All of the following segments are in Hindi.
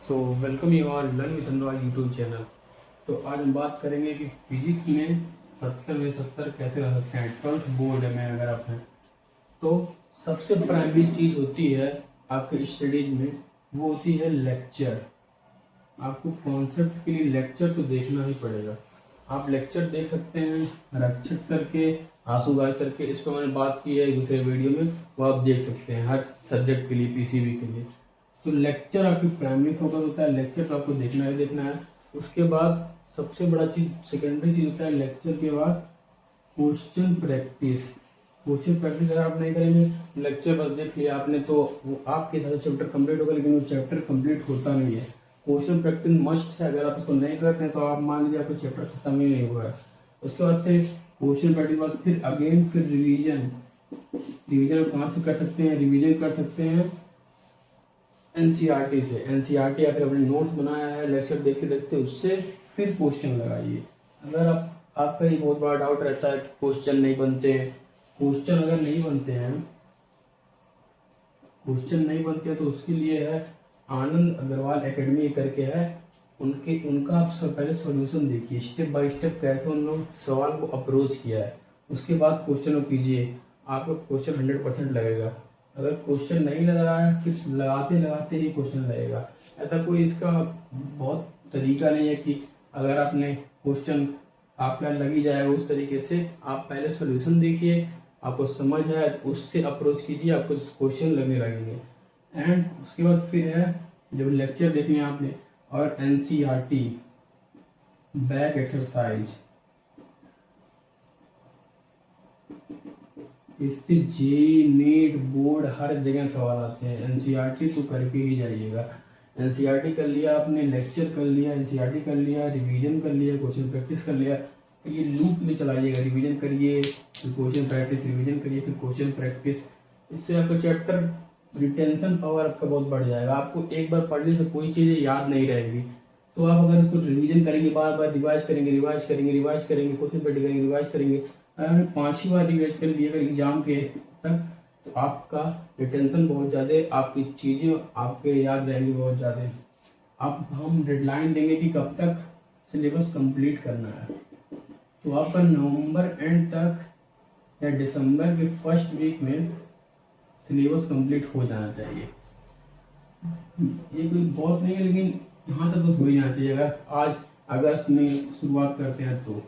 So welcome you all learn with Anurag YouTube channel. तो आज हम बात करेंगे कि फिजिक्स में 70 में 70 कैसे रह सकते हैं 12th बोर्ड में अगर आप हैं तो। सबसे प्राइमरी चीज़ होती है आपके स्टडीज में, वो होती है लेक्चर। आपको कॉन्सेप्ट के लिए लेक्चर तो देखना ही पड़ेगा। आप लेक्चर देख सकते हैं रक्षक सर के, आंसू गाय सर के, इस पर मैंने बात की है दूसरे वीडियो में, वो आप देख सकते हैं हर सब्जेक्ट के लिए, पीसीबी के लिए। तो लेक्चर आपकी प्राइमरी फोकस होता है, लेक्चर तो आपको देखना ही देखना है। उसके बाद सबसे बड़ा चीज़ सेकेंडरी चीज़ होता है लेक्चर के बाद क्वेश्चन प्रैक्टिस। क्वेश्चन प्रैक्टिस अगर आप नहीं करेंगे, लेक्चर बस देख लिया आपने तो वो आपके हिसाब से चैप्टर कंप्लीट होगा, लेकिन वो चैप्टर कंप्लीट होता नहीं है। क्वेश्चन प्रैक्टिस मस्ट है, अगर आप उसको नहीं करते हैं तो आप मान लीजिए आपको चैप्टर खत्म ही नहीं हुआ है। उसके बाद फिर क्वेश्चन प्रैक्टिस बाद फिर अगेन फिर रिवीजन। रिवीजन कहाँ से कर सकते हैं? रिवीजन कर सकते हैं एनसीईआरटी से। एनसीईआरटी या फिर अपने नोट्स बनाया है लेक्चर देखते देखते, उससे फिर क्वेश्चन लगाइए। अगर आपका ये बहुत बड़ा डाउट रहता है कि क्वेश्चन नहीं बनते हैं, क्वेश्चन अगर नहीं बनते हैं, क्वेश्चन नहीं बनते हैं तो उसके लिए है आनंद अग्रवाल एकेडमी करके है, उनका आप सब पहले सॉल्यूशन देखिए, स्टेप बाय स्टेप कैसे उन लोग सवाल को अप्रोच किया है। उसके बाद क्वेश्चन कीजिए, आपको क्वेश्चन 100% लगेगा। अगर क्वेश्चन नहीं लग रहा है फिर लगाते लगाते ही क्वेश्चन लगेगा। ऐसा कोई इसका बहुत तरीका नहीं है कि अगर आपने क्वेश्चन आपका लग ही जाएगा उस तरीके से। आप पहले सॉल्यूशन देखिए, आपको समझ आए तो उससे अप्रोच कीजिए, आपको क्वेश्चन लगने लगेंगे। एंड उसके बाद फिर है जब लेक्चर देखने आपने और एनसीईआरटी बैक एक्सरसाइज, इससे जे नीट बोर्ड हर जगह सवाल आते हैं। एनसीईआरटी तो करके ही जाइएगा। एनसीईआरटी कर लिया आपने, लेक्चर कर लिया, एनसीईआरटी कर लिया, रिवीजन कर लिया, क्वेश्चन प्रैक्टिस कर लिया, तो ये लूप में चलाइएगा। रिवीजन करिए, फिर क्वेश्चन प्रैक्टिस, रिवीजन करिए, फिर क्वेश्चन प्रैक्टिस। इससे आपका चैप्टर रिटेंशन पावर आपका बहुत बढ़ जाएगा। आपको एक बार पढ़ने से कोई चीज़ें याद नहीं रहेगी, तो आप अगर उसको रिवीजन करेंगे, बार बार रिवाइज करेंगे, रिवाइज करेंगे, रिवाइज करेंगे, क्वेश्चन प्रैक्टिस करेंगे, रिवाइज करेंगे, अगर आपने 5 ही बार रिवाइज कर लिए अगर एग्जाम के तक, तो आपका रिटेंशन बहुत ज़्यादा, आपकी चीज़ें आपके याद रहेंगी बहुत ज़्यादा। आप हम डेडलाइन देंगे कि कब तक सिलेबस कंप्लीट करना है, तो आपका नवंबर एंड तक या दिसंबर के फर्स्ट वीक में सिलेबस कंप्लीट हो जाना चाहिए। ये कोई बहुत नहीं है, लेकिन यहाँ तक तो हो ही जाना चाहिए। अगर आज अगस्त में शुरुआत करते हैं तो,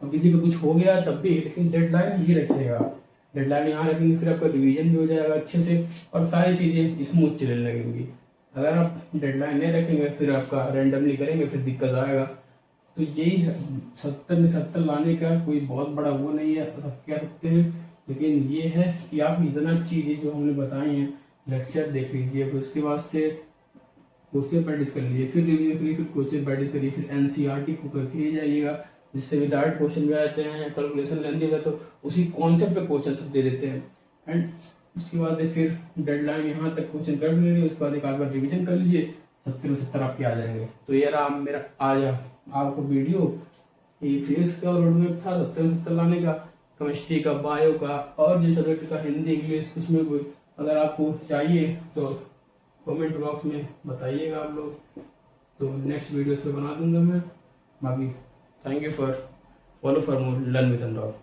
और किसी को कुछ हो गया तब भी, लेकिन डेडलाइन भी रखिएगा। डेडलाइन यहाँ रखेंगे, फिर आपका रिवीजन भी हो जाएगा अच्छे से और सारी चीज़ें स्मूथ चलने लगेंगी। अगर आप डेडलाइन नहीं रखेंगे फिर आपका रैंडमली करेंगे, फिर दिक्कत आएगा। तो यही है, 70 में 70 लाने का कोई बहुत बड़ा वो नहीं है, सब कह सकते हैं, लेकिन ये है कि आप इतना चीज़ें जो हमने बताई हैं, लेक्चर देख लीजिए, फिर उसके बाद से क्वेश्चन प्रैक्टिस कर लीजिए, फिर रिव्यू करिए, फिर क्वेश्चन प्रैक्टिस करिए, फिर एनसीईआरटी को करके ही जाइएगा, जिससे भी डायरेक्ट क्वेश्चन भी आ जाते हैं। कैलकुलेशन लेंगे तो उसी कॉन्सेप्ट पे क्वेश्चन सब दे देते हैं। एंड उसके बाद फिर डेडलाइन यहाँ तक क्वेश्चन कर लीजिए, उसके बाद एक आध बार रिविजन कर लीजिए, 70 में 70 आपके आ जाएंगे। तो ये रहा मेरा आज आपको वीडियो। ये फिजिक्स का रोड मैप था 70 में 70 लाने का, केमिस्ट्री का, बायो का, और जो सब्जेक्ट का, हिंदी, इंग्लिश, कुछ में कोई अगर आपको चाहिए तो कमेंट बॉक्स में बताइएगा आप लोग, तो नेक्स्ट वीडियोस पे बना दूंगा मैं। बाकी thank you for follow for more learn with Anurag.